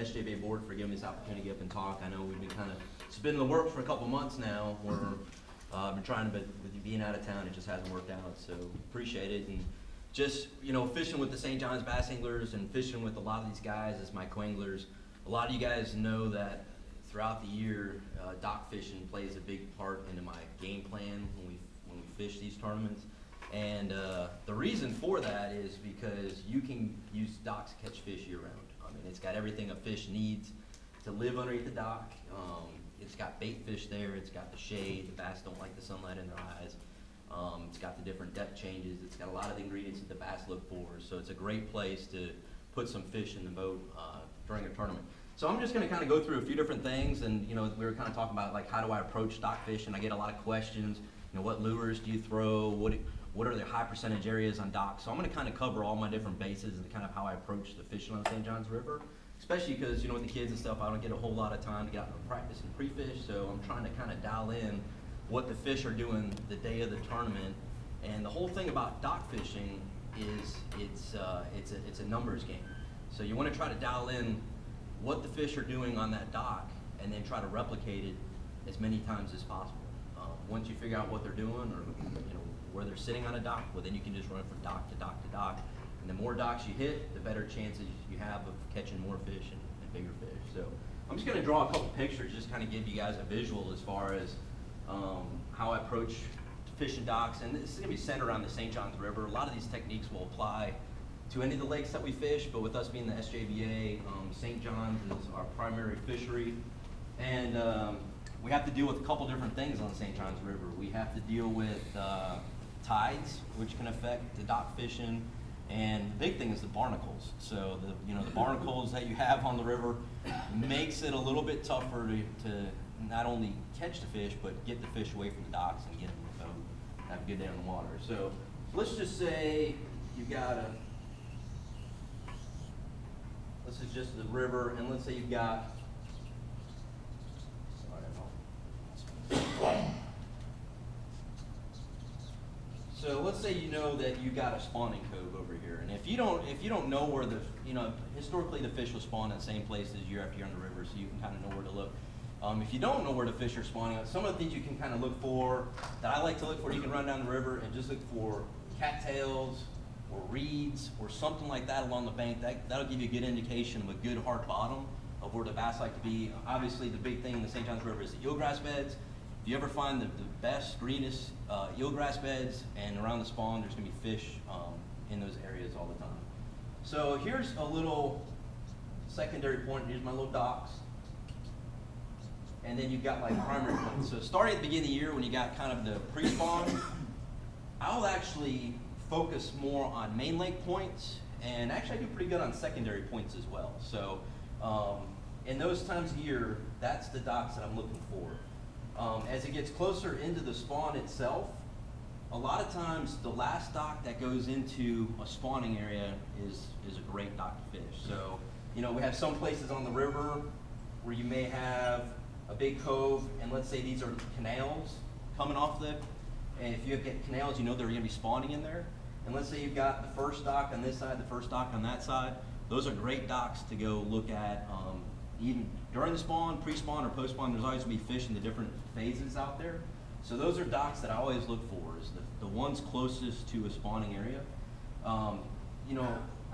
SJBA board for giving me this opportunity to get up and talk. I know we've been it's been in the works for a couple months now. I've been trying, but with being out of town, it just hasn't worked out. So appreciate it. And just, fishing with the St. John's bass anglers and fishing with a lot of these guys as my co-anglers. A lot of you guys know that throughout the year, dock fishing plays a big part into my game plan when we fish these tournaments. And the reason for that is because you can use docks to catch fish year round. I mean, it's got everything a fish needs to live underneath the dock. It's got bait fish there, it's got the shade, the bass don't like the sunlight in their eyes. It's got the different depth changes, it's got a lot of the ingredients that the bass look for. So it's a great place to put some fish in the boat during a tournament. So I'm just gonna kind of go through a few different things, and we were kind of talking about like how do I approach dock fishing. I get a lot of questions, what lures do you throw, what are the high percentage areas on docks. So I'm gonna kind of cover all my different bases and kind of how I approach the fishing on the St. John's River. Especially because, with the kids and stuff, I don't get a whole lot of time to get out and practice and pre-fish, so I'm trying to kind of dial in what the fish are doing the day of the tournament. And the whole thing about dock fishing is it's a numbers game. So you want to try to dial in what the fish are doing on that dock and then try to replicate it as many times as possible. Once you figure out what they're doing or where they're sitting on a dock, well then you can just run from dock to dock to dock. And the more docks you hit, the better chances you have of catching more fish and bigger fish. So I'm just going to draw a couple pictures, just kind of give you guys a visual as far as how I approach fishing docks. And this is going to be centered around the St. John's River. A lot of these techniques will apply to any of the lakes that we fish, but with us being the SJBA, St. John's is our primary fishery. And we have to deal with a couple different things on the St. John's River. We have to deal with tides, which can affect the dock fishing. And the big thing is the barnacles. So the barnacles that you have on the river makes it a little bit tougher to not only catch the fish, but get the fish away from the docks and get them in the boat and have a good day on the water. So let's just say you've got this is just the river, and let's say you've got, so let's say that you got a spawning cove over here, and if you don't know where the historically the fish will spawn in the same places year after year on the river, so you can kind of know where to look. If you don't know where the fish are spawning, some of the things you can kind of look for that I like to look for, you can run down the river and just look for cattails or reeds or something like that along the bank. That'll give you a good indication of a good hard bottom of where the bass like to be. Obviously, the big thing in the St. John's River is the eelgrass beds. If you ever find the best, greenest eelgrass beds and around the spawn, there's going to be fish in those areas all the time. So here's a little secondary point. Here's my little docks. And then you've got like primary points. So starting at the beginning of the year when you got kind of the pre-spawn, I'll actually focus more on main lake points, and actually I do pretty good on secondary points as well. So in those times of year, that's the docks that I'm looking for. As it gets closer into the spawn itself, a lot of times the last dock that goes into a spawning area is a great dock to fish. So, we have some places on the river where you may have a big cove, and let's say these are canals coming off and if you get canals, they're going to be spawning in there. And let's say you've got the first dock on this side, the first dock on that side. Those are great docks to go look at. Even during the spawn, pre-spawn, or post-spawn, there's always going to be fish in the different phases out there. So those are docks that I always look for, is the ones closest to a spawning area.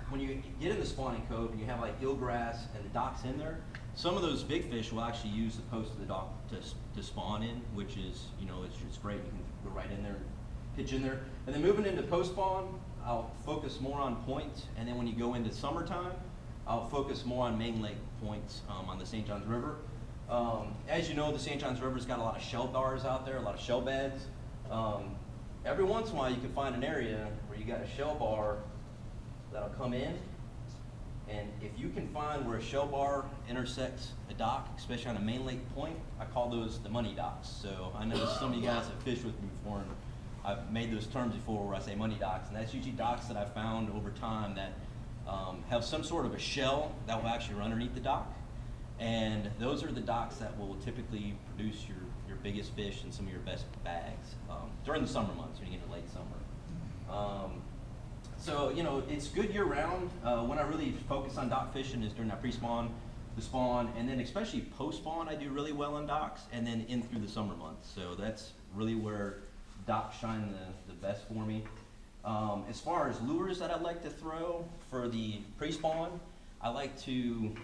When you get in the spawning cove and you have like eelgrass and the docks in there, some of those big fish will actually use the post of the dock to spawn in, which is, it's great. You can go right in there, pitch in there. And then moving into post-spawn, I'll focus more on points. And then when you go into summertime, I'll focus more on main lake points on the St. John's River. As you know, the St. John's River's got a lot of shell bars out there, a lot of shell beds. Every once in a while you can find an area where you got a shell bar that'll come in, and if you can find where a shell bar intersects a dock, especially on a main lake point, I call those the money docks. So I know some of you guys have fished with me before, and I've made those terms before where I say money docks, and that's usually docks that I've found over time that have some sort of a shell that will actually run underneath the dock. And those are the docks that will typically produce your biggest fish and some of your best bags during the summer months when you get into late summer. So, it's good year round. When I really focus on dock fishing is during that pre-spawn. the spawn, and then especially post-spawn I do really well on docks, and then in through the summer months. So that's really where docks shine the best for me. As far as lures that I like to throw for the pre-spawn, I like to,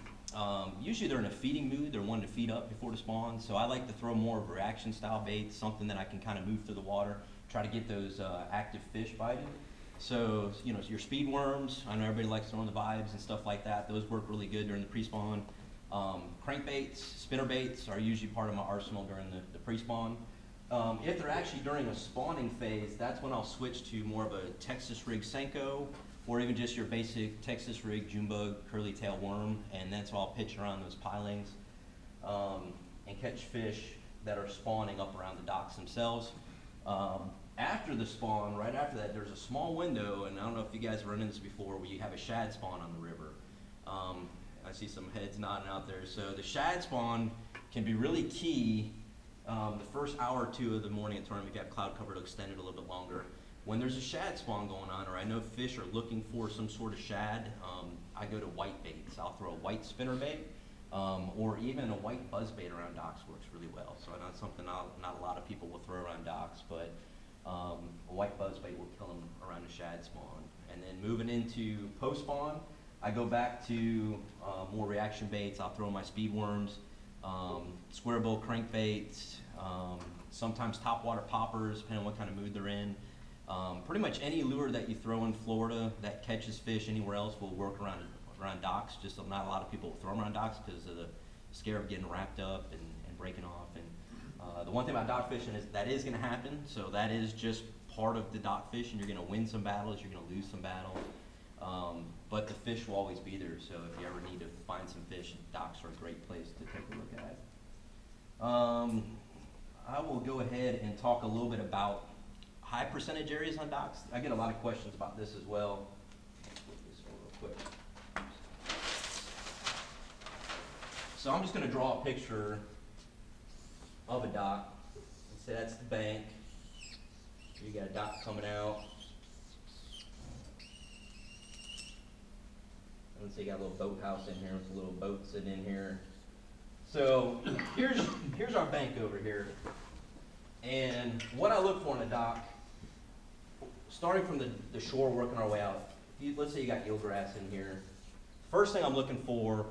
usually they're in a feeding mood, they're wanting to feed up before the spawn, so I like to throw more of reaction style baits, something that I can kind of move through the water, try to get those active fish biting. So, you know, your speed worms, I know everybody likes throwing the vibes and stuff like that, those work really good during the pre-spawn. Crankbaits, spinner baits are usually part of my arsenal during the pre-spawn. If they're actually during a spawning phase, that's when I'll switch to more of a Texas rig Senko, or even just your basic Texas rig June bug curly tail worm, and that's all I'll pitch around those pilings and catch fish that are spawning up around the docks themselves. After the spawn, right after that, there's a small window, and I don't know if you guys have run into this before, where you have a shad spawn on the river. I see some heads nodding out there. So the shad spawn can be really key the first hour or two of the morning of the tournament. You got cloud cover to extend it a little bit longer. When there's a shad spawn going on, or I know fish are looking for some sort of shad, I go to white baits. I'll throw a white spinner bait, or even a white buzz bait around docks works really well. So I know it's something not a lot of people will throw around docks, but a white buzz bait will kill them around the shad spawn. And then moving into post spawn, I go back to more reaction baits. I'll throw my speed worms, square bill crankbaits, sometimes topwater poppers, depending on what kind of mood they're in. Pretty much any lure that you throw in Florida that catches fish anywhere else will work around docks. Just not a lot of people throw them around docks because of the scare of getting wrapped up and breaking off. And the one thing about dock fishing is that is going to happen. So that is just part of the dock fishing. You're going to win some battles, you're going to lose some battles. But the fish will always be there, so if you ever need to find some fish, docks are a great place to take a look at. I will go ahead and talk a little bit about high percentage areas on docks. I get a lot of questions about this as well. Let's flip this one real quick. So I'm just going to draw a picture of a dock. Let's say that's the bank. You got a dock coming out. Let's say you got a little boathouse in here with a little boat sitting in here. So here's our bank over here. And what I look for in a dock, starting from the shore, working our way out, let's say you got eelgrass in here. First thing I'm looking for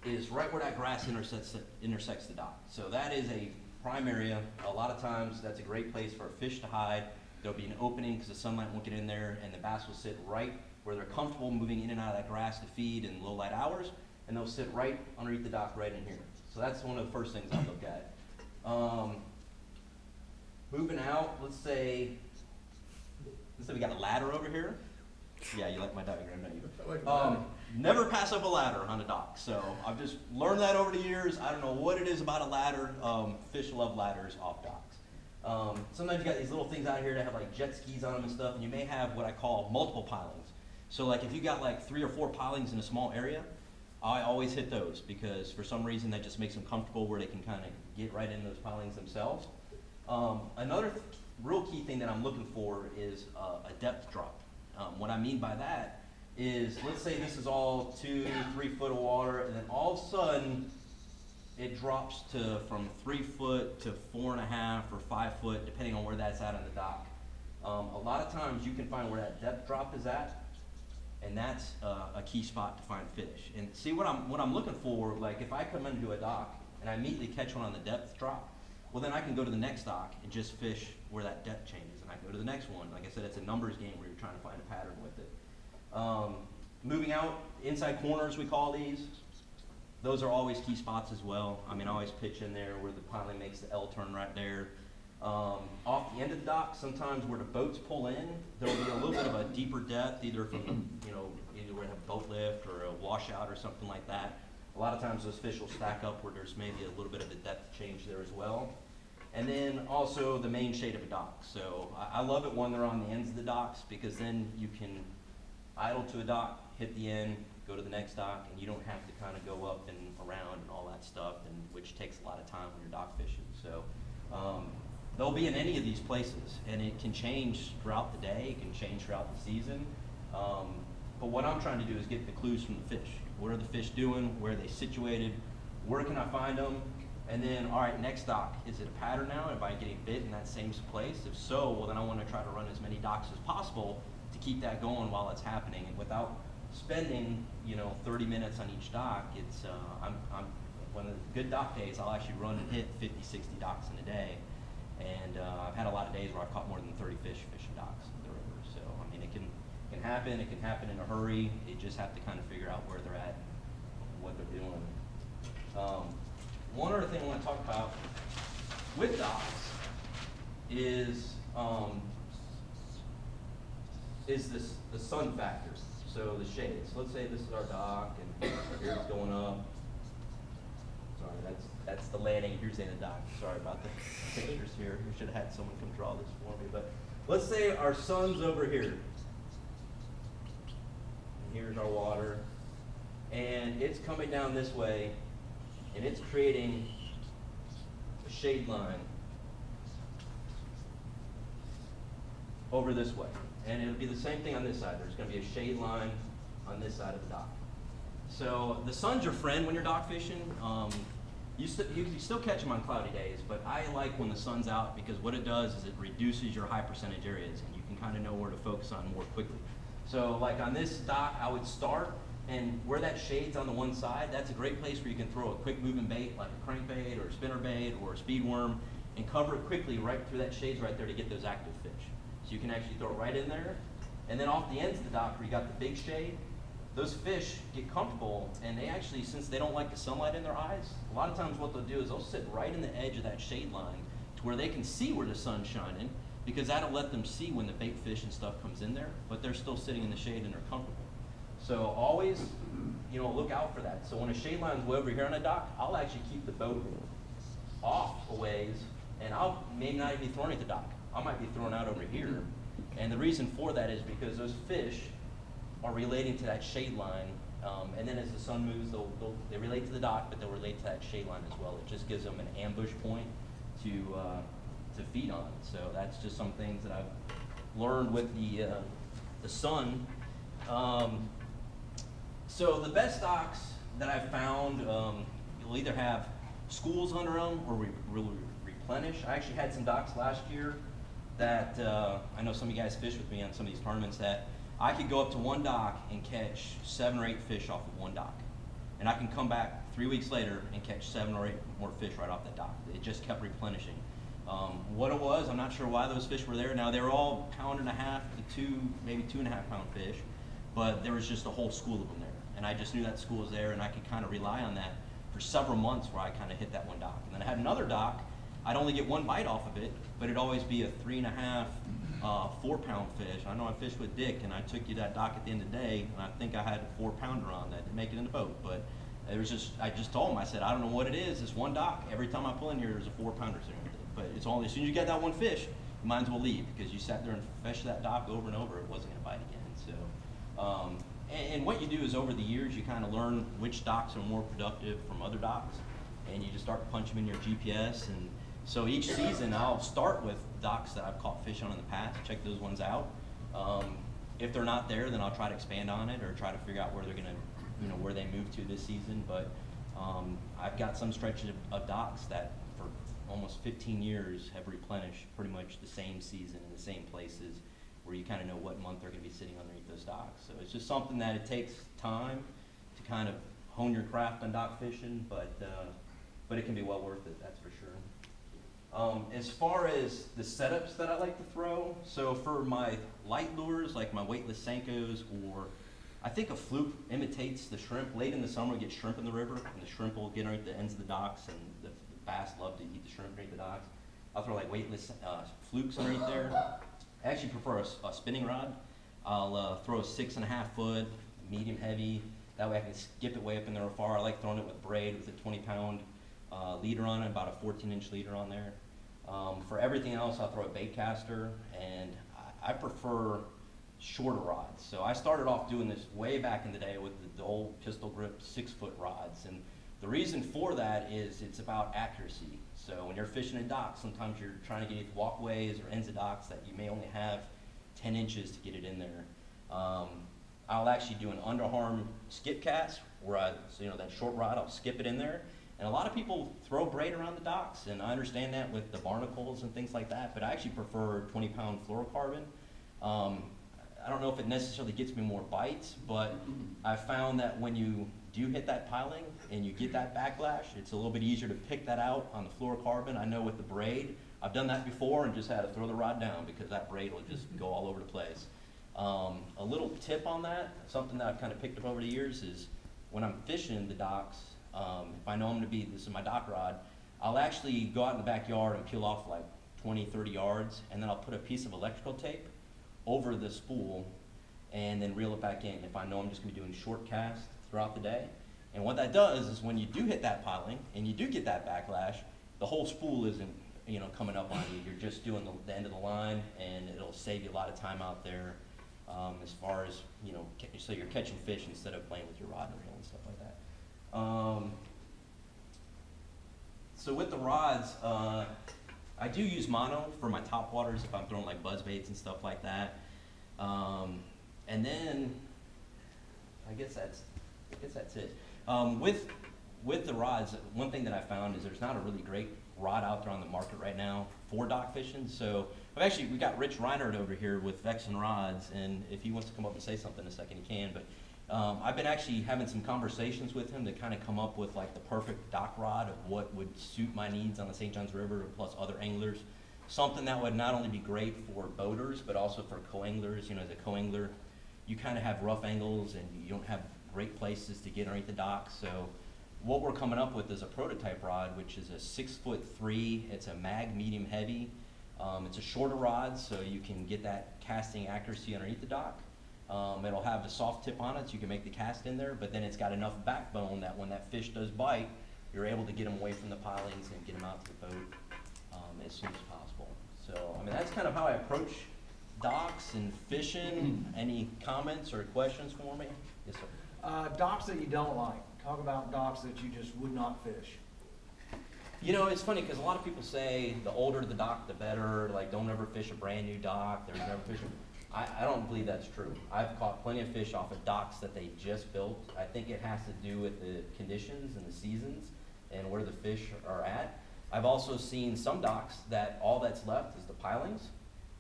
is right where that grass intersects the dock. So that is a prime area. A lot of times that's a great place for a fish to hide. There'll be an opening because the sunlight won't get in there, and the bass will sit right where they're comfortable moving in and out of that grass to feed in low light hours, and they'll sit right underneath the dock right in here. So that's one of the first things I look at. Moving out, let's say we got a ladder over here. Yeah, you like my diagram, don't you? I like that. Never pass up a ladder on a dock. So I've just learned that over the years. I don't know what it is about a ladder. Fish love ladders off docks. Sometimes you got these little things out here that have like jet skis on them and stuff, and you may have what I call multiple pilings. So like if you got like 3 or 4 pilings in a small area, I always hit those because for some reason that just makes them comfortable where they can kind of get right into those pilings themselves. Another real key thing that I'm looking for is a depth drop. What I mean by that is, let's say this is all 2-3 foot of water, and then all of a sudden it drops to from 3 foot to 4.5 or 5 foot, depending on where that's at on the dock. A lot of times you can find where that depth drop is at, and that's a key spot to find fish. And see what I'm looking for, like if I come into a dock and I immediately catch one on the depth drop, well then I can go to the next dock and just fish where that depth changes, and I can go to the next one. Like I said, it's a numbers game where you're trying to find a pattern with it. Moving out, inside corners we call these. Those are always key spots as well. I mean, I always pitch in there where the piling makes the L turn right there. Off the end of the dock, sometimes where the boats pull in, there'll be a little bit of a deeper depth, either from, either where they have boat lift or a washout or something like that. A lot of times those fish will stack up where there's maybe a little bit of a depth change there as well. And then also the main shade of a dock. So I love it when they're on the ends of the docks, because then you can idle to a dock, hit the end, go to the next dock, and you don't have to kind of go up and around and all that stuff, and which takes a lot of time when you're dock fishing. So they'll be in any of these places, and it can change throughout the day, it can change throughout the season. But what I'm trying to do is get the clues from the fish. What are the fish doing? Where are they situated? Where can I find them? And then, all right, next dock, is it a pattern now? Am I getting bit in that same place? If so, well, then I want to try to run as many docks as possible to keep that going while it's happening. And without spending, 30 minutes on each dock, it's, one of the good dock days, I'll actually run and hit 50, 60 docks in a day. And I've had a lot of days where I've caught more than 30 fish fishing docks in the river. So, I mean, it can happen. It can happen in a hurry. You just have to kind of figure out where they're at, what they're doing. One other thing I want to talk about with docks is the sun factor. So the shades. Let's say this is our dock, and here's going up. Sorry, that's the landing. Here's the end of the dock. Sorry about the pictures here. We should have had someone come draw this for me. But let's say our sun's over here. And here's our water. And it's coming down this way, and it's creating a shade line over this way. And it'll be the same thing on this side. There's going to be a shade line on this side of the dock. So the sun's your friend when you're dock fishing. You still catch them on cloudy days, but I like when the sun's out because what it does is it reduces your high percentage areas, and you can kind of know where to focus on more quickly. So like on this dock, I would start, and where that shade's on the one side, that's a great place where you can throw a quick moving bait like a crankbait or a spinner bait or a speed worm and cover it quickly right through that shade's right there to get those active fish. So you can actually throw it right in there. And then off the ends of the dock where you got the big shade, those fish get comfortable, and they actually, since they don't like the sunlight in their eyes, a lot of times what they'll do is they'll sit right in the edge of that shade line to where they can see where the sun's shining, because that'll let them see when the bait fish and stuff comes in there, but they're still sitting in the shade and they're comfortable. So always, look out for that. So when a shade line's way over here on a dock, I'll actually keep the boat off a ways, and I'll maybe not even be throwing at the dock. I might be throwing out over here. And the reason for that is because those fish are relating to that shade line, and then as the sun moves, they relate to the dock, but they'll relate to that shade line as well. It just gives them an ambush point to feed on. So that's just some things that I've learned with the sun. So the best docks that I've found, you'll either have schools under them or replenish. I actually had some docks last year that I know some of you guys fish with me on some of these tournaments that I could go up to one dock and catch 7 or 8 fish off of one dock. And I can come back 3 weeks later and catch 7 or 8 more fish right off that dock. It just kept replenishing. What it was, I'm not sure why those fish were there. Now they were all 1.5 pound to 2, maybe 2.5 pound fish, but there was just a whole school of them there. And I just knew that school was there, and I could kind of rely on that for several months where I kind of hit that one dock. And then I had another dock, I'd only get one bite off of it, but it'd always be a 3.5, 4 pound fish. I know I fished with Dick, and I took you that dock at the end of the day, and I think I had a 4 pounder on that to make it in the boat. But it was just, I just told him, I said, I don't know what it is. This one dock, every time I pull in here, there's a 4 pounder sitting with it. But it's only, as soon as you get that one fish, you might as well leave, because you sat there and fished that dock over and over, it wasn't gonna bite again. So, and what you do is over the years, you kind of learn which docks are more productive from other docks, and you just start punching them in your GPS. And so each season, I'll start with docks that I've caught fish on in the past, check those ones out. If they're not there, then I'll try to expand on it or try to figure out where they're gonna, where they move to this season. But I've got some stretches of docks that for almost 15 years have replenished pretty much the same season in the same places, where you kind of know what month they're going to be sitting underneath those docks. So it's just something that it takes time to kind of hone your craft on dock fishing, but it can be well worth it, that's for sure. As far as the setups that I like to throw, so for my light lures, like my weightless Senkos, or I think a fluke imitates the shrimp. Late in the summer, we get shrimp in the river, and the shrimp will get underneath the ends of the docks, and the bass love to eat the shrimp underneath the docks. I'll throw like weightless flukes underneath there. I actually prefer a spinning rod. I'll throw a 6.5 foot, medium heavy. That way I can skip it way up in there far. I like throwing it with braid with a 20 pound leader on it, about a 14-inch leader on there. For everything else, I'll throw a bait caster, and I prefer shorter rods. So I started off doing this way back in the day with the old pistol grip 6-foot rods. And the reason for that is it's about accuracy. So when you're fishing in docks, sometimes you're trying to get either walkways or ends of docks that you may only have 10 inches to get it in there. I'll actually do an underarm skip cast so, you know, that short rod, I'll skip it in there. And a lot of people throw braid around the docks, and I understand that with the barnacles and things like that, but I actually prefer 20-pound fluorocarbon. I don't know if it necessarily gets me more bites, but I found that when you do hit that piling and you get that backlash, it's a little bit easier to pick that out on the fluorocarbon. I know with the braid, I've done that before and just had to throw the rod down because that braid will just go all over the place. A little tip on that, something that I've kind of picked up over the years is when I'm fishing the docks, if I know I'm gonna this is my dock rod, I'll actually go out in the backyard and peel off like 20, 30 yards, and then I'll put a piece of electrical tape over the spool and then reel it back in if I know I'm just gonna be doing short casts throughout the day. And what that does is when you do hit that piling and you do get that backlash, the whole spool isn't, you know, coming up on you. You're just doing the end of the line, and it'll save you a lot of time out there as far as, you know, so you're catching fish instead of playing with your rod and reel and stuff like that. So with the rods, I do use mono for my top waters if I'm throwing like buzz baits and stuff like that. And then I guess that's it. With the rods, one thing that I found is there's not a really great rod out there on the market right now for dock fishing. So we got Rich Reinhardt over here with Vexan rods, and if he wants to come up and say something in a second, he can. But I've been actually having some conversations with him to kind of come up with like the perfect dock rod of what would suit my needs on the St. Johns River plus other anglers. Something that would not only be great for boaters, but also for co-anglers. You know, as a co-angler, you kind of have rough angles and you don't have great places to get underneath the dock. So what we're coming up with is a prototype rod, which is a 6'3". It's a mag medium heavy. It's a shorter rod, so you can get that casting accuracy underneath the dock. It'll have a soft tip on it, so you can make the cast in there, but then it's got enough backbone that when that fish does bite, you're able to get them away from the pilings and get them out to the boat as soon as possible. So, I mean, that's kind of how I approach docks and fishing. Any comments or questions for me? Yes, sir. Docks that you don't like. Talk about docks that you just would not fish. You know, it's funny because a lot of people say the older the dock, the better. Like, don't ever fish a brand new dock. There's never fishing. I don't believe that's true. I've caught plenty of fish off of docks that they just built. I think it has to do with the conditions and the seasons and where the fish are at. I've also seen some docks that all that's left is the pilings,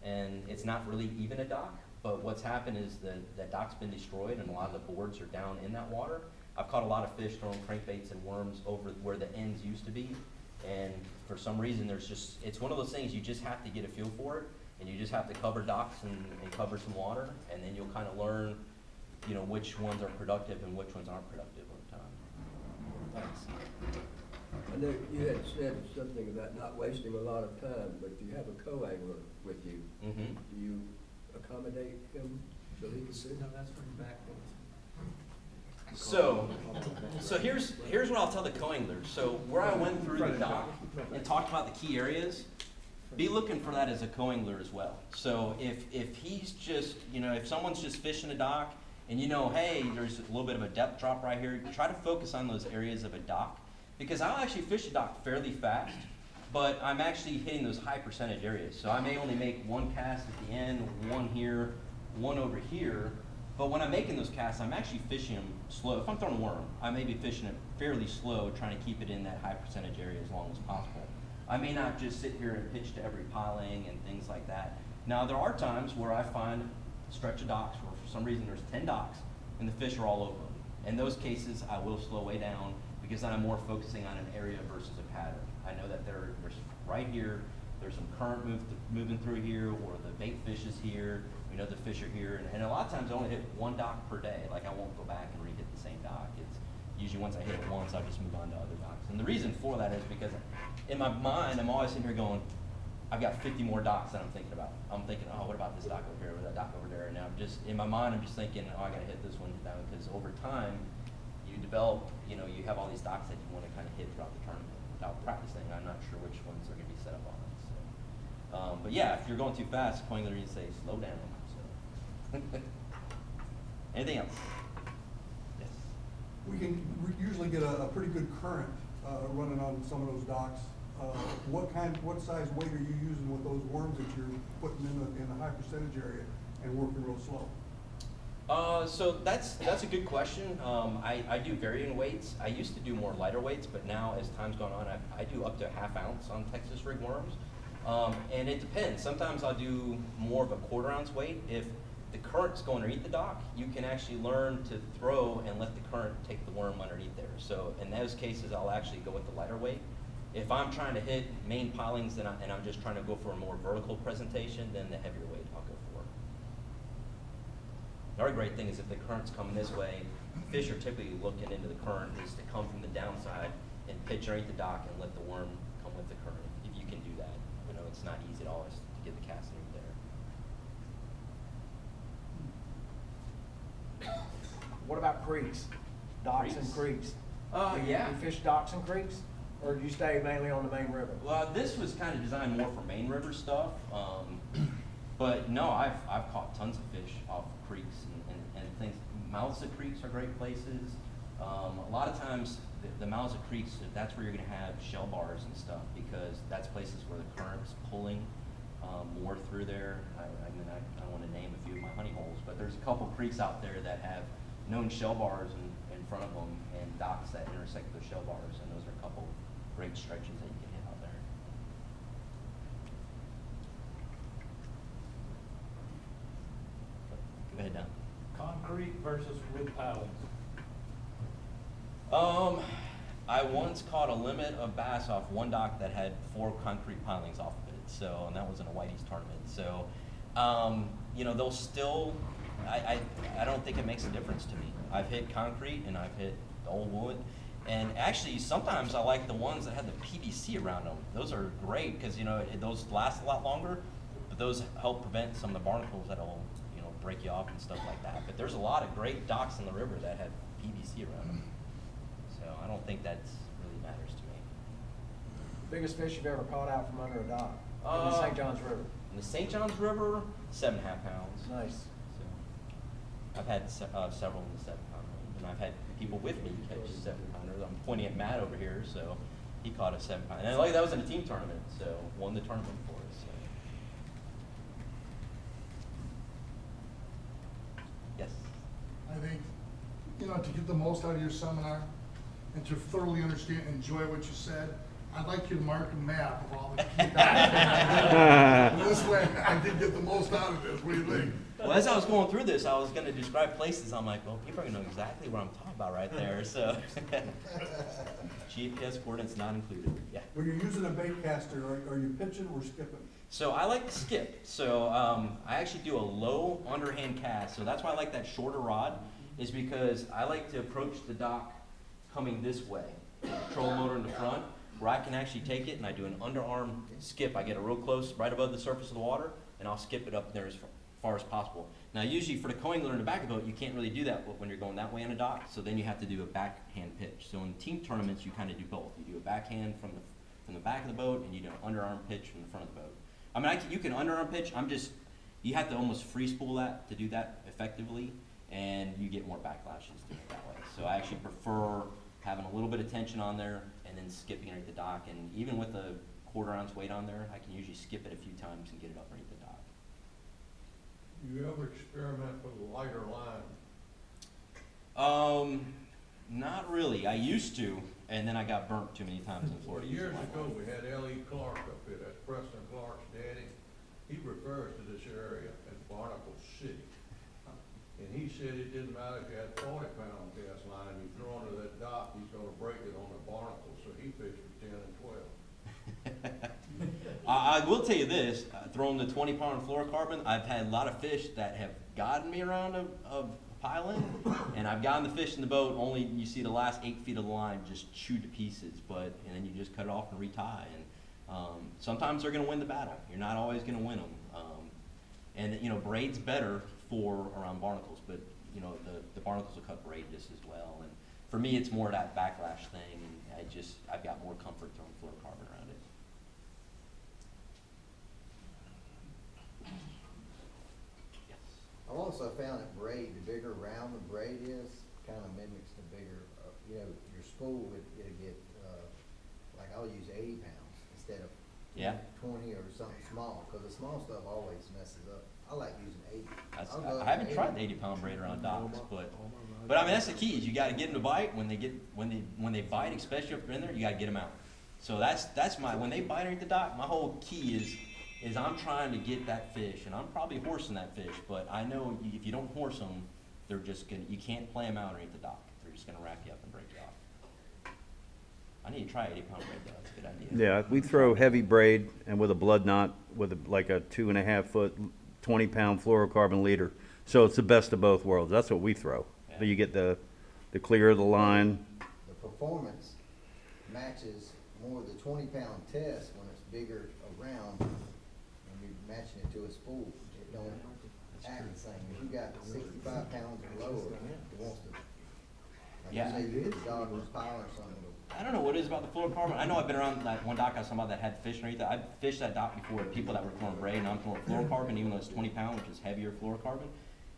and it's not really even a dock. But what's happened is that dock's been destroyed, and a lot of the boards are down in that water. I've caught a lot of fish throwing crankbaits and worms over where the ends used to be, and for some reason it's one of those things you just have to get a feel for it. And you just have to cover docks and cover some water, and then you'll kind of learn, you know, which ones are productive and which ones aren't productive over time. Thanks. I know you had said something about not wasting a lot of time, but if you have a co-angler with you, do you accommodate him so he can sit? No, that's from the back. So here's what I'll tell the co-anglers. So where I went through the dock and talked about the key areas, be looking for that as a co-angler as well. So if he's just, you know, if someone's just fishing a dock and you know, hey, there's a little bit of a depth drop right here, try to focus on those areas of a dock, because I'll actually fish a dock fairly fast, but I'm actually hitting those high percentage areas. So I may only make one cast at the end, one here, one over here, but when I'm making those casts, I'm actually fishing them slow. If I'm throwing a worm, I may be fishing it fairly slow, trying to keep it in that high percentage area as long as possible. I may not just sit here and pitch to every piling and things like that. Now, there are times where I find a stretch of docks where for some reason there's 10 docks and the fish are all over them. In those cases, I will slow way down because then I'm more focusing on an area versus a pattern. I know that there's right here, there's some current moving through here, or the bait fish is here, we know the fish are here, and a lot of times I only hit one dock per day. Like, I won't go back and re-hit the same dock. It's usually once I hit it once, I'll just move on to other docks. And the reason for that is because in my mind, I'm always sitting here going, I've got 50 more docks that I'm thinking about. I'm thinking, oh, what about this dock over here, or that dock over there? And now in my mind, I'm just thinking, oh, I gotta hit this one down, because over time, you develop, you know, you have all these docks that you want to kind of hit throughout the tournament. Without practicing, I'm not sure which ones are gonna be set up on it. So, but yeah, if you're going too fast, Coingler, you say slow down. So. Anything else? Yes. We usually get a pretty good current running on some of those docks. What size weight are you using with those worms that you're putting in the high percentage area and working real slow? So that's a good question. I do varying weights. I used to do more lighter weights, but now as time's gone on, I do up to a ½ ounce on Texas rig worms. And it depends. Sometimes I'll do more of a ¼ ounce weight. If the current's going underneath the dock, you can actually learn to throw and let the current take the worm underneath there. So in those cases, I'll actually go with the lighter weight. If I'm trying to hit main pilings and I'm just trying to go for a more vertical presentation, then the heavier weight I'll go for. The other great thing is if the current's coming this way, fish are typically looking into the current is to come from the downside and pitch underneath the dock and let the worm come with the current. If you can do that, you know, it's not easy at all to get the cast underneath there. What about creeks? Docks and creeks? Yeah. You fish docks and creeks? Or do you stay mainly on the main river? Well, this was kind of designed more for main river stuff, but no, I've caught tons of fish off creeks and things. Mouths of creeks are great places. A lot of times, the mouths of creeks, that's where you're going to have shell bars and stuff because that's places where the current's pulling more through there. I don't want to name a few of my honey holes, but there's a couple creeks out there that have known shell bars in front of them and docks that intersect those shell bars, and those are a couple great stretches that you can hit out there. Go ahead, Don. Concrete versus wood pilings. I once caught a limit of bass off one dock that had 4 concrete pilings off of it. So, and that was in a Whitey's tournament. So, you know, they'll still, I don't think it makes a difference to me. I've hit concrete and I've hit the old wood. And actually, sometimes I like the ones that have the PVC around them. Those are great because, you know, those last a lot longer, but those help prevent some of the barnacles that'll, you know, break you off and stuff like that. But there's a lot of great docks in the river that have PVC around them. So I don't think that really matters to me. Biggest fish you've ever caught out from under a dock? In the St. Johns River? In the St. Johns River, 7.5 pounds. Nice. So I've had several in the 7-pound range, and I've had people with me catch 7-pounders. I'm pointing at Matt over here, so he caught a 7-pounder. And like that was in a team tournament, so won the tournament for us. So. Yes. I think, you know, to get the most out of your seminar and to thoroughly understand and enjoy what you said, I'd like you to mark a map of all the key documents. This way, I did get the most out of this. What do you think? Well, as I was going through this, I was going to describe places. I'm like, well, people are going to know exactly what I'm talking about right there. So, GPS coordinates not included. Yeah. When you're using a bait caster, are you pitching or skipping? So I like to skip. So I actually do a low underhand cast. So that's why I like that shorter rod, is because I like to approach the dock coming this way. Control motor in the front, where I can actually take it and I do an underarm skip. I get it real close, right above the surface of the water, and I'll skip it up there as far as possible. Now usually for the co-angler in the back of the boat, you can't really do that when you're going that way on a dock, so then you have to do a backhand pitch. So in team tournaments, you kind of do both. You do a backhand from the back of the boat, and you do an underarm pitch from the front of the boat. I mean, you can underarm pitch, you have to almost free spool that to do that effectively, and you get more backlashes doing it that way. So I actually prefer having a little bit of tension on there, and then skipping underneath the dock, and even with a ¼ ounce weight on there, I can usually skip it a few times and get it up underneath the dock. You ever experiment with a lighter line? Not really. I used to, and then I got burnt too many times in Well, Florida. years ago, we had L.E. Clark up here, that's Preston Clark's daddy. He refers to this area as Barnacle City. And he said it didn't matter if you had 40-pound cast line and you throw onto that dock, he's gonna break it on the barnacle, so he fished for 10 and 12. I will tell you this, throwing the 20-pound fluorocarbon, I've had a lot of fish that have gotten me around a piling, and I've gotten the fish in the boat, only you see the last 8 feet of the line just chewed to pieces, and then you just cut it off and retie. And sometimes they're going to win the battle. You're not always going to win them. And you know, braid's better for around barnacles, but you know, the barnacles will cut braid just as well. And for me, it's more that backlash thing, and I've got more comfort throwing fluorocarbon around it. Yes. I've also found that braid, the bigger round the braid is, kind of mimics the bigger, you know, your spool would get, like I'll use 80 pounds instead of Yeah. 20 or something small, because the small stuff always messes up. I like using 80. That's, I'll go I haven't 80. tried the 80-pound braid around docks, but I mean that's the key is you got to get them to bite. When they bite, especially if they're in there, you got to get them out. So that's my when they bite underneath the dock. My whole key is I'm trying to get that fish, and I'm probably horsing that fish. But I know if you don't horse them, they're just gonna. You can't play them out underneath the dock. They're just gonna rack you up and break you off. I need to try 80-pound braid though. That's a good idea. Yeah, we throw heavy braid and with a blood knot with like a 2.5 foot, 20-pound fluorocarbon leader. So it's the best of both worlds. That's what we throw. Yeah. But you get the clear of the line. The performance matches more the 20-pound test when it's bigger around and you're matching it to a spool. It don't act the same. If you got 65 pounds or lower, it wants to, like Yeah. you say, you hit the dog with a pile or something. I don't know what it is about the fluorocarbon. I know I've been around that one dock I was talking about that had fish underneath it. I've fished that dock before with people that were throwing braid, and I'm throwing fluorocarbon, even though it's 20 pound, which is heavier fluorocarbon.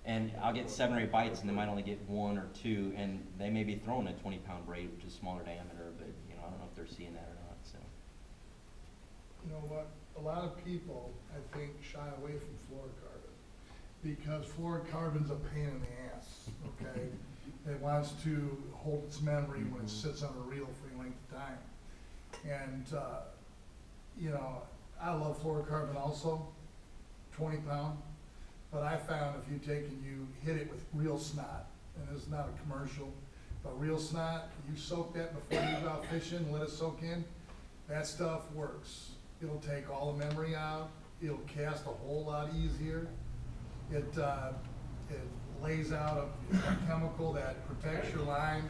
And I'll get 7 or 8 bites, and they might only get 1 or 2, and they may be throwing a 20-pound braid, which is smaller diameter, but you know I don't know if they're seeing that or not. So. You know what, a lot of people, I think, shy away from fluorocarbon because fluorocarbon's a pain in the ass, okay? It wants to hold its memory when it sits on a reel for a length of time. And, you know, I love fluorocarbon also, 20 pound, but I found if you take and you hit it with real snot, and it's not a commercial, but real snot, you soak that before you go out fishing, let it soak in, that stuff works. It'll take all the memory out, it'll cast a whole lot easier. It lays out a chemical that protects your line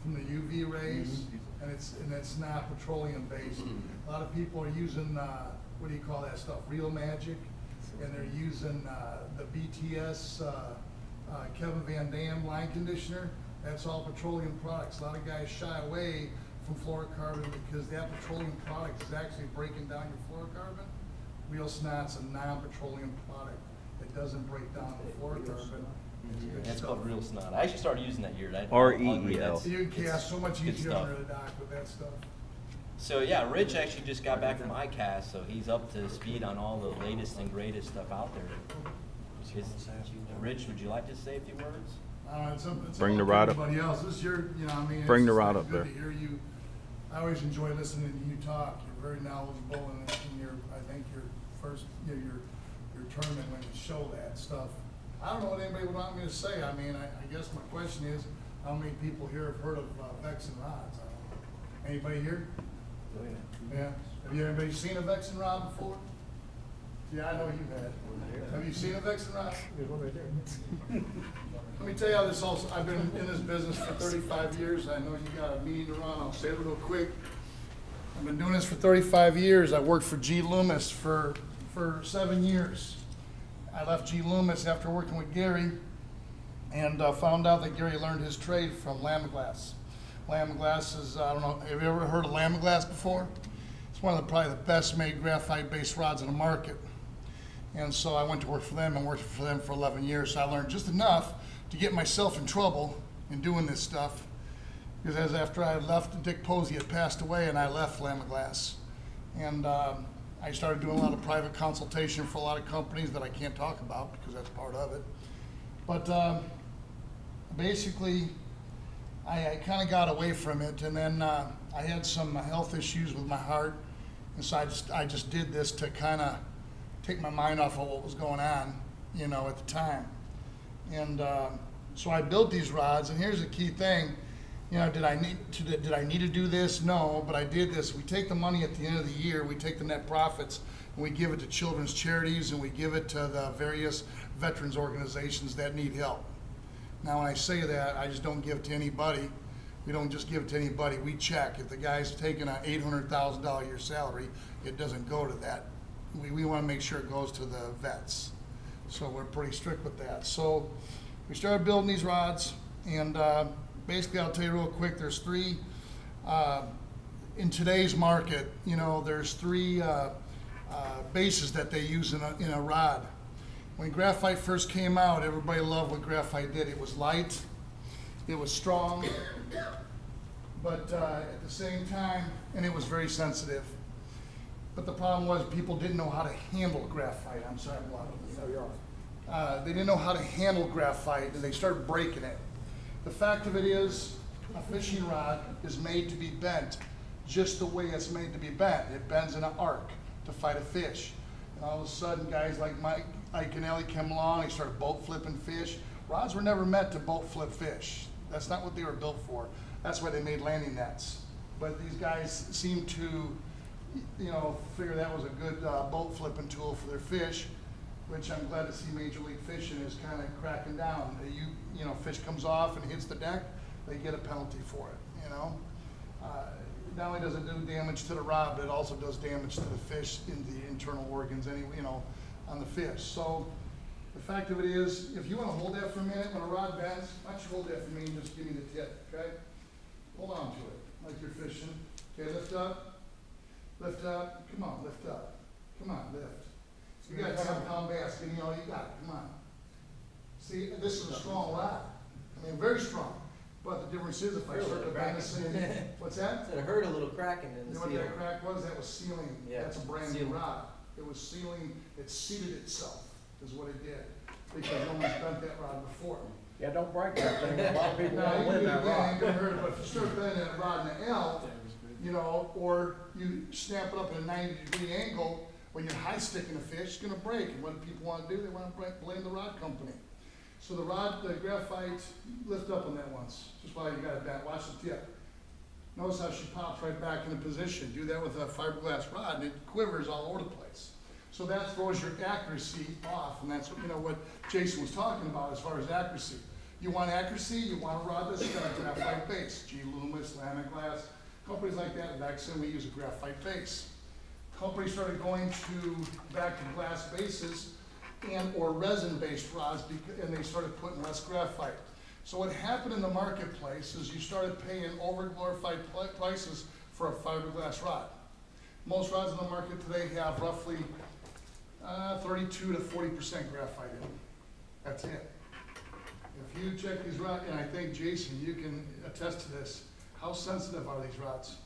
from the UV rays, and it's not petroleum based. A lot of people are using what do you call that stuff? Real Magic, and they're using the BTS Kevin Van Dam line conditioner. That's all petroleum products. A lot of guys shy away from fluorocarbon because that petroleum product is actually breaking down your fluorocarbon. Real Snot's a non-petroleum product. It doesn't break down the fluorocarbon. That's called real snot. I actually started using that year. REEL. You can cast so much good easier stuff. under the dock with that stuff. So yeah, Rich actually just got back from ICAST, so he's up to speed on all the latest and greatest stuff out there. Rich, would you like to say a few words? It's Bring up the to rod up. everybody else. This is your, you know, I mean, Bring the it's rod up good there. to hear you. I always enjoy listening to you talk. You're very knowledgeable, and I think your first, you know, your tournament when you show that stuff. I don't know what anybody would want me to say. I mean, I guess my question is, how many people here have heard of Vexan rods? I don't know. Anybody here? Yeah. Have you anybody seen a Vexan rod before? Yeah, I know you had. Have you seen a Vexan rod? There's one right there. Let me tell you how this also, I've been in this business for 35 years. I know you got a meeting to run. I'll say it real quick. I've been doing this for 35 years. I worked for G. Loomis for 7 years. I left G. Loomis after working with Gary and found out that Gary learned his trade from Lamiglass. Lamiglass is, I don't know, have you ever heard of Lamiglass before? It's one of probably the best made graphite-based rods in the market. And so I went to work for them and worked for them for 11 years. So I learned just enough to get myself in trouble in doing this stuff. Because as after I left, Dick Posey had passed away and I left Lamiglass. And I started doing a lot of private consultation for a lot of companies that I can't talk about because that's part of it. But basically, I kind of got away from it, and then I had some health issues with my heart, and so I just did this to kind of take my mind off of what was going on, you know, at the time. And so I built these rods, and here's the key thing. You know, did I need to do this? No, but I did this. We take the money at the end of the year, we take the net profits, and we give it to children's charities, and we give it to the various veterans organizations that need help. Now, when I say that, I just don't give it to anybody. We don't just give it to anybody. We check. If the guy's taking an $800,000 a year salary, it doesn't go to that. We want to make sure it goes to the vets. So we're pretty strict with that. So we started building these rods, and basically, I'll tell you real quick, there's three, in today's market, you know, there's three bases that they use in a rod. When graphite first came out, everybody loved what graphite did. It was light, it was strong, but at the same time, and it was very sensitive. But the problem was people didn't know how to handle graphite. I'm sorry, I'm loud. No, you're all They didn't know how to handle graphite, and they started breaking it. The fact of it is, a fishing rod is made to be bent just the way it's made to be bent. It bends in an arc to fight a fish. And all of a sudden, guys like Ike and Ellie came along, they started boat flipping fish. Rods were never meant to boat flip fish. That's not what they were built for. That's why they made landing nets. But these guys seem to, figure that was a good boat flipping tool for their fish, which I'm glad to see Major League Fishing is kind of cracking down. Fish comes off and hits the deck, they get a penalty for it, Not only does it do damage to the rod, but it also does damage to the fish in the internal organs, on the fish. So the fact of it is, if you want to hold that for a minute, when a rod bends, why don't you hold that for me and just give me the tip, okay? Hold on to it, like you're fishing. Okay, lift up, come on, lift up. Come on, lift. You got a 10-pound basket, you got it, come on. See, this is a strong rod. I mean, very strong. But the difference is if I start to bend this thing, what's that? So it hurt a little cracking in You the know what seal. that crack was? That was sealing. Yeah, That's a brand new sealing. rod. It was sealing, it seated itself, is what it did. Because no one's bent that rod before. Yeah, don't break that thing. A lot of people Now, don't you win can do it that again, rock. ain't gonna hurt it, but if you start bending that rod in an L, or you snap it up at a 90-degree angle, when you're high sticking a fish, it's gonna break. And what do people wanna do? They wanna blame the rod company. So the graphite, lift up on that once, just while you got it bent, watch the tip. Notice how she pops right back into position. Do that with a fiberglass rod and it quivers all over the place. So that throws your accuracy off, and that's what Jason was talking about as far as accuracy. You want accuracy, you want a rod that's got a graphite base. G. Loomis, Lamiglass, companies like that. Vexan, we use a graphite base. Companies started going back to glass bases or resin-based rods, and they started putting less graphite. So what happened in the marketplace is you started paying over-glorified prices for a fiberglass rod. Most rods in the market today have roughly 32 to 40% graphite in them. That's it. If you check these rods, and I think Jason, you can attest to this, how sensitive are these rods?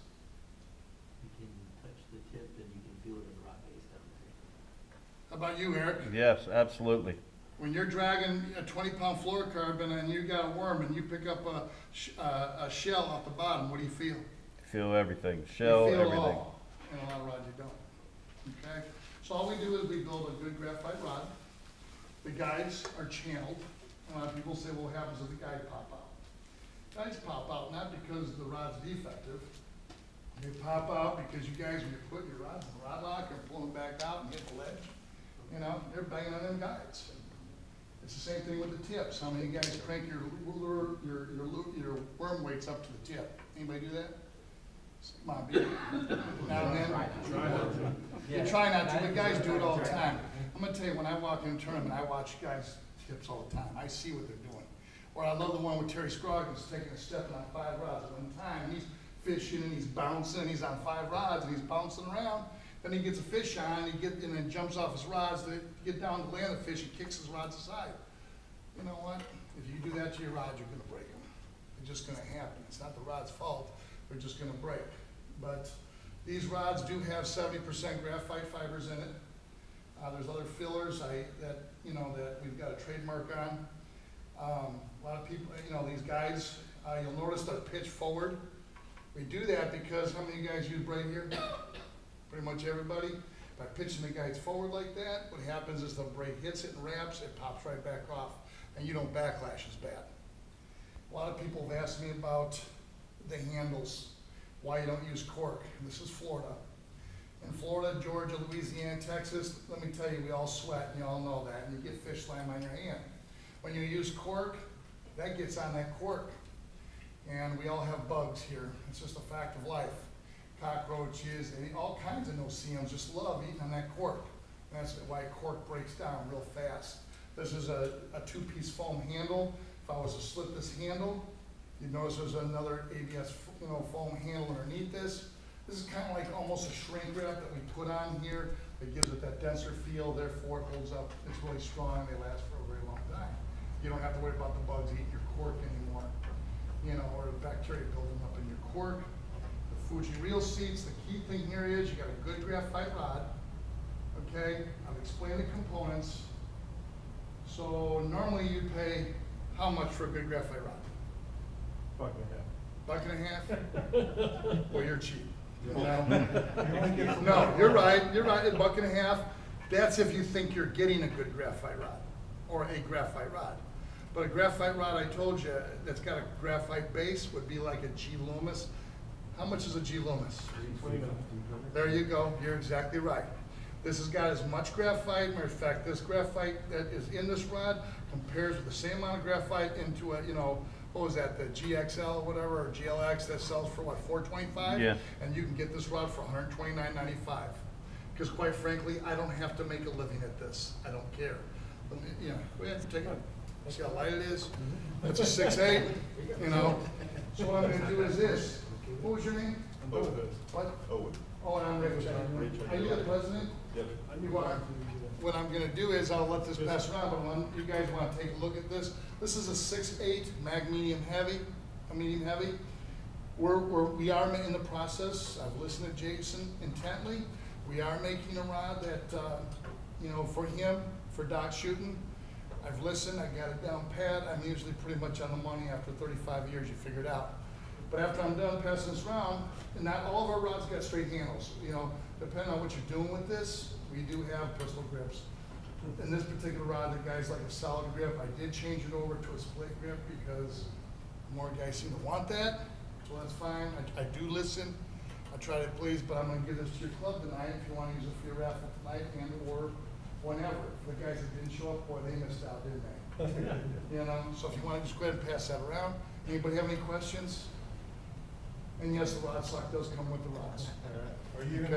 You can touch the tip and you can feel it in the rod base down there. How about you, Eric? Yes, absolutely. When you're dragging a 20-pound fluorocarbon and you got a worm and you pick up a shell off the bottom, what do you feel? Feel everything, shell, You feel it everything. all. And a lot of rods you don't. Okay? So all we do is we build a good graphite rod. The guides are channeled. A lot of people say, well, what happens if the guide pop out? Guides pop out not because the rod's defective. They pop out because you guys, when you're putting your rods in the rod lock and pulling them back out and hit the ledge, they're banging on them guides. It's the same thing with the tips. How many guys crank your worm weights up to the tip? Anybody do that? Come on, now and then. You try not to, but guys do it all the time. I'm gonna tell you, when I walk in a tournament, I watch guys' tips all the time. I see what they're doing. Or I love the one with Terry Scroggins taking a step on 5 rods at one time. He's fishing and he's bouncing, he's on 5 rods and he's bouncing around. Then he gets a fish on, and then jumps off his rods to get down to land the fish and kicks his rods aside. You know what? If you do that to your rod, you're gonna break them. It's just gonna happen. It's not the rod's fault. They're just gonna break. But these rods do have 70% graphite fibers in it. There's other fillers that we've got a trademark on. A lot of people, these guys, you'll notice they're pitched forward. We do that because how many of you guys use braid here? Pretty much everybody. By pitching the guides forward like that, what happens is the braid hits it and wraps, it pops right back off, and you don't backlash as bad. A lot of people have asked me about the handles, why you don't use cork. And this is Florida. In Florida, Georgia, Louisiana, Texas, let me tell you, we all sweat, and you all know that, and you get fish slam on your hand. When you use cork, that gets on that cork. And we all have bugs here. It's just a fact of life. Cockroaches, and all kinds of no-see-ums just love eating on that cork. And that's why cork breaks down real fast. This is a 2-piece foam handle. If I was to slip this handle, you'd notice there's another ABS foam handle underneath this. This is kind of like almost a shrink wrap that we put on here. It gives it that denser feel, therefore it holds up. It's really strong, they last for a very long time. You don't have to worry about the bugs eating your cork anymore, or the bacteria building up in your cork. The Fuji reel seats, the key thing here is you got a good graphite rod, okay? I've explained the components. So normally you pay how much for a good graphite rod? Buck and a half? Well, you're cheap. No, you're right, a buck and a half. That's if you think you're getting a good graphite rod, or a graphite rod. But a graphite rod, I told you, that's got a graphite base would be like a G Loomis. How much is a G Loomis? There you go, you're exactly right. This has got as much graphite, matter of fact, this graphite that is in this rod compares with the same amount of graphite into a, you know, what was that, the GXL or whatever, or GLX that sells for what, $425? Yeah. And you can get this rod for $129.95. Because quite frankly, I don't have to make a living at this. I don't care. Let me, you know, go ahead, take it. See how light it is? That's a 6.8, you know. So what I'm gonna do is this. What was your name? What? Owen. Oh, and I'm Rick. Are you the president? Yep. You are. What I'm gonna do is I'll let this pass around, but you guys wanna take a look at this. This is a 6.8 mag medium heavy, We are in the process. I've listened to Jason intently. We are making a rod that, you know, for him, for Doc shooting. I've listened, I got it down pat. I'm usually pretty much on the money after 35 years, you figure it out. But after I'm done passing this around, and not all of our rods got straight handles. You know, depending on what you're doing with this, we do have pistol grips. In this particular rod, the guy's like a solid grip. I did change it over to a split grip because more guys seem to want that, so that's fine. I do listen. I try to please, but I'm gonna give this to your club tonight if you wanna use it for your raffle tonight and or whenever. The guys that didn't show up, boy, they missed out, didn't they? You know, so if you wanna just go ahead and pass that around. Anybody have any questions? And yes, the rod sock does come with the rods. Are you Okay.